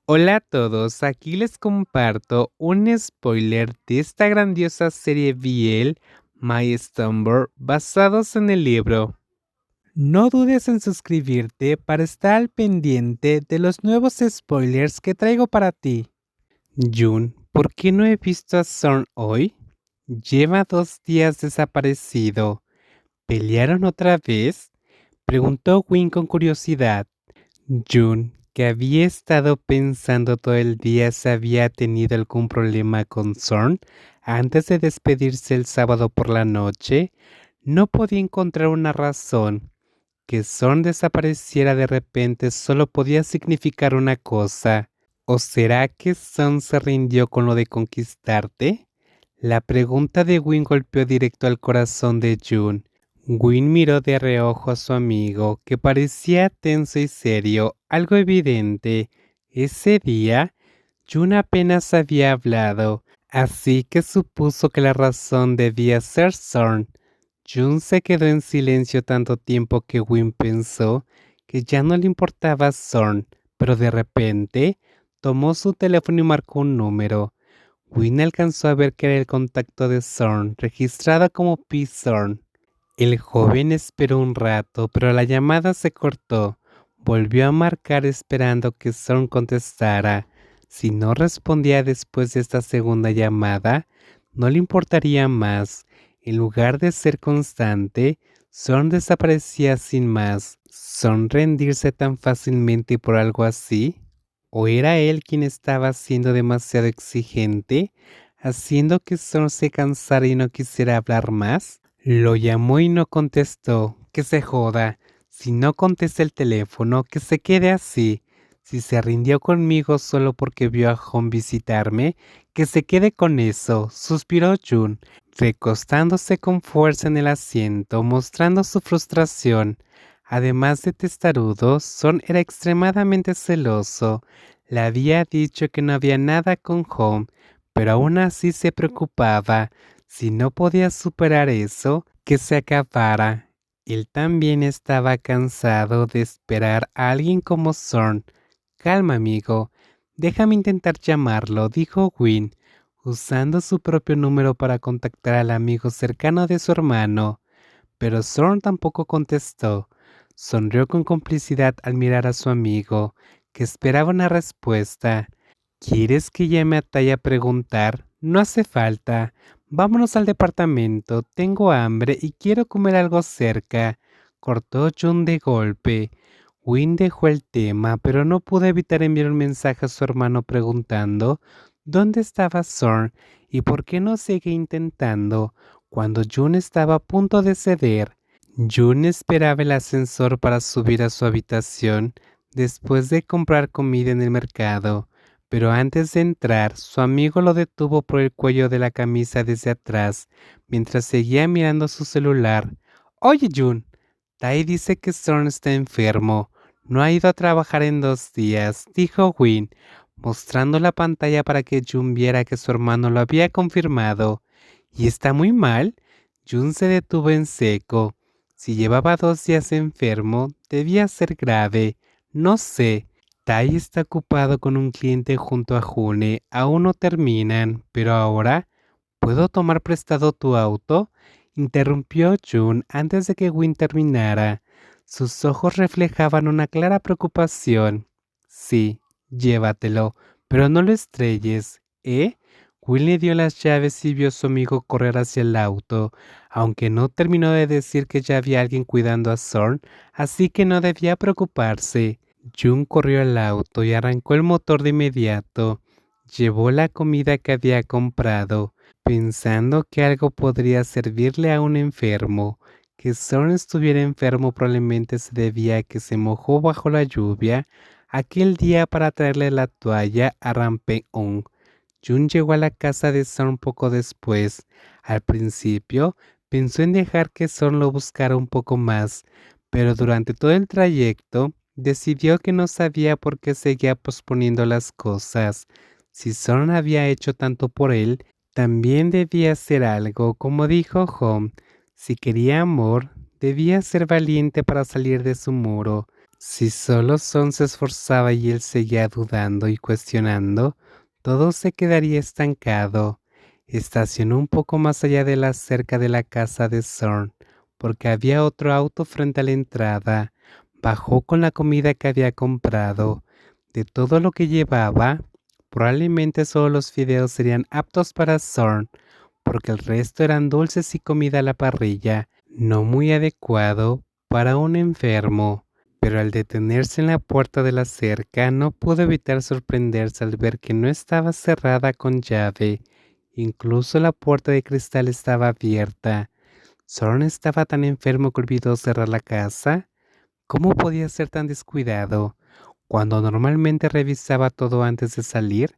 Hola a todos, aquí les comparto un spoiler de esta grandiosa serie BL, My Slumber, basados en el libro. No dudes en suscribirte para estar al pendiente de los nuevos spoilers que traigo para ti. Jun, ¿por qué no he visto a Zorn hoy? Lleva 2 días desaparecido. ¿Pelearon otra vez? Preguntó Win con curiosidad. Jun, que había estado pensando todo el día si había tenido algún problema con Zorn antes de despedirse el sábado por la noche, no podía encontrar una razón. Que Zorn desapareciera de repente solo podía significar una cosa. ¿O será que Zorn se rindió con lo de conquistarte? La pregunta de Win golpeó directo al corazón de Jun. Win miró de reojo a su amigo, que parecía tenso y serio, algo evidente. Ese día, Jun apenas había hablado, así que supuso que la razón debía ser Zorn. Jun se quedó en silencio tanto tiempo que Win pensó que ya no le importaba Zorn, pero de repente tomó su teléfono y marcó un número. Win alcanzó a ver que era el contacto de Zorn, registrado como P. Zorn. El joven esperó un rato, pero la llamada se cortó. Volvió a marcar esperando que Zorn contestara. Si no respondía después de esta segunda llamada, no le importaría más. En lugar de ser constante, Zorn desaparecía sin más. ¿Zorn rendirse tan fácilmente por algo así? ¿O era él quien estaba siendo demasiado exigente, haciendo que Zorn se cansara y no quisiera hablar más? Lo llamó y no contestó. Que se joda. Si no contesta el teléfono, que se quede así. Si se rindió conmigo solo porque vio a Hong visitarme, que se quede con eso, suspiró Jun, recostándose con fuerza en el asiento, mostrando su frustración. Además de testarudo, Son era extremadamente celoso. Le había dicho que no había nada con Hong, pero aún así se preocupaba. Si no podía superar eso, que se acabara. Él también estaba cansado de esperar a alguien como Zorn. Calma, amigo. Déjame intentar llamarlo, dijo Win, usando su propio número para contactar al amigo cercano de su hermano. Pero Zorn tampoco contestó. Sonrió con complicidad al mirar a su amigo, que esperaba una respuesta. ¿Quieres que llame a Tai a preguntar? No hace falta. Vámonos al departamento. Tengo hambre y quiero comer algo cerca. Cortó Jun de golpe. Win dejó el tema, pero no pudo evitar enviar un mensaje a su hermano preguntando dónde estaba Zorn y por qué no sigue intentando cuando Jun estaba a punto de ceder. Jun esperaba el ascensor para subir a su habitación después de comprar comida en el mercado, pero antes de entrar, su amigo lo detuvo por el cuello de la camisa desde atrás, mientras seguía mirando su celular. Oye, Jun, Tai dice que Storm está enfermo. No ha ido a trabajar en 2 días, dijo Win, mostrando la pantalla para que Jun viera que su hermano lo había confirmado. ¿Y está muy mal? Jun se detuvo en seco. Si llevaba 2 días enfermo, debía ser grave. No sé. Tai está ocupado con un cliente junto a June. Aún no terminan, pero ahora, ¿puedo tomar prestado tu auto? Interrumpió Jun antes de que Win terminara. Sus ojos reflejaban una clara preocupación. Sí, llévatelo, pero no lo estrelles, ¿eh? Will le dio las llaves y vio a su amigo correr hacia el auto, aunque no terminó de decir que ya había alguien cuidando a Zorn, así que no debía preocuparse. Jun corrió al auto y arrancó el motor de inmediato. Llevó la comida que había comprado, pensando que algo podría servirle a un enfermo. Que Zorn estuviera enfermo probablemente se debía a que se mojó bajo la lluvia aquel día para traerle la toalla a Rampeung. Jun llegó a la casa de Zorn poco después. Al principio pensó en dejar que Zorn lo buscara un poco más, pero durante todo el trayecto decidió que no sabía por qué seguía posponiendo las cosas. Si Zorn había hecho tanto por él, también debía hacer algo, como dijo Home. Si quería amor, debía ser valiente para salir de su muro. Si solo Son se esforzaba y él seguía dudando y cuestionando, todo se quedaría estancado. Estacionó un poco más allá de la cerca de la casa de Zorn, porque había otro auto frente a la entrada. Bajó con la comida que había comprado. De todo lo que llevaba, probablemente solo los fideos serían aptos para Zorn, porque el resto eran dulces y comida a la parrilla, no muy adecuado para un enfermo. Pero al detenerse en la puerta de la cerca, no pudo evitar sorprenderse al ver que no estaba cerrada con llave. Incluso la puerta de cristal estaba abierta. ¿Soren estaba tan enfermo que olvidó cerrar la casa? ¿Cómo podía ser tan descuidado cuando normalmente revisaba todo antes de salir?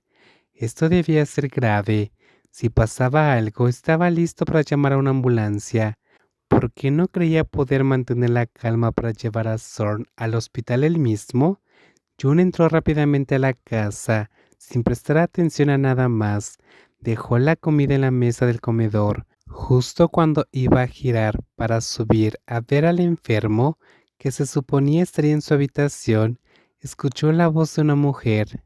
Esto debía ser grave. Si pasaba algo, estaba listo para llamar a una ambulancia. ¿Por qué no creía poder mantener la calma para llevar a Zorn al hospital él mismo? Jun entró rápidamente a la casa, sin prestar atención a nada más. Dejó la comida en la mesa del comedor. Justo cuando iba a girar para subir a ver al enfermo, que se suponía estaría en su habitación, escuchó la voz de una mujer.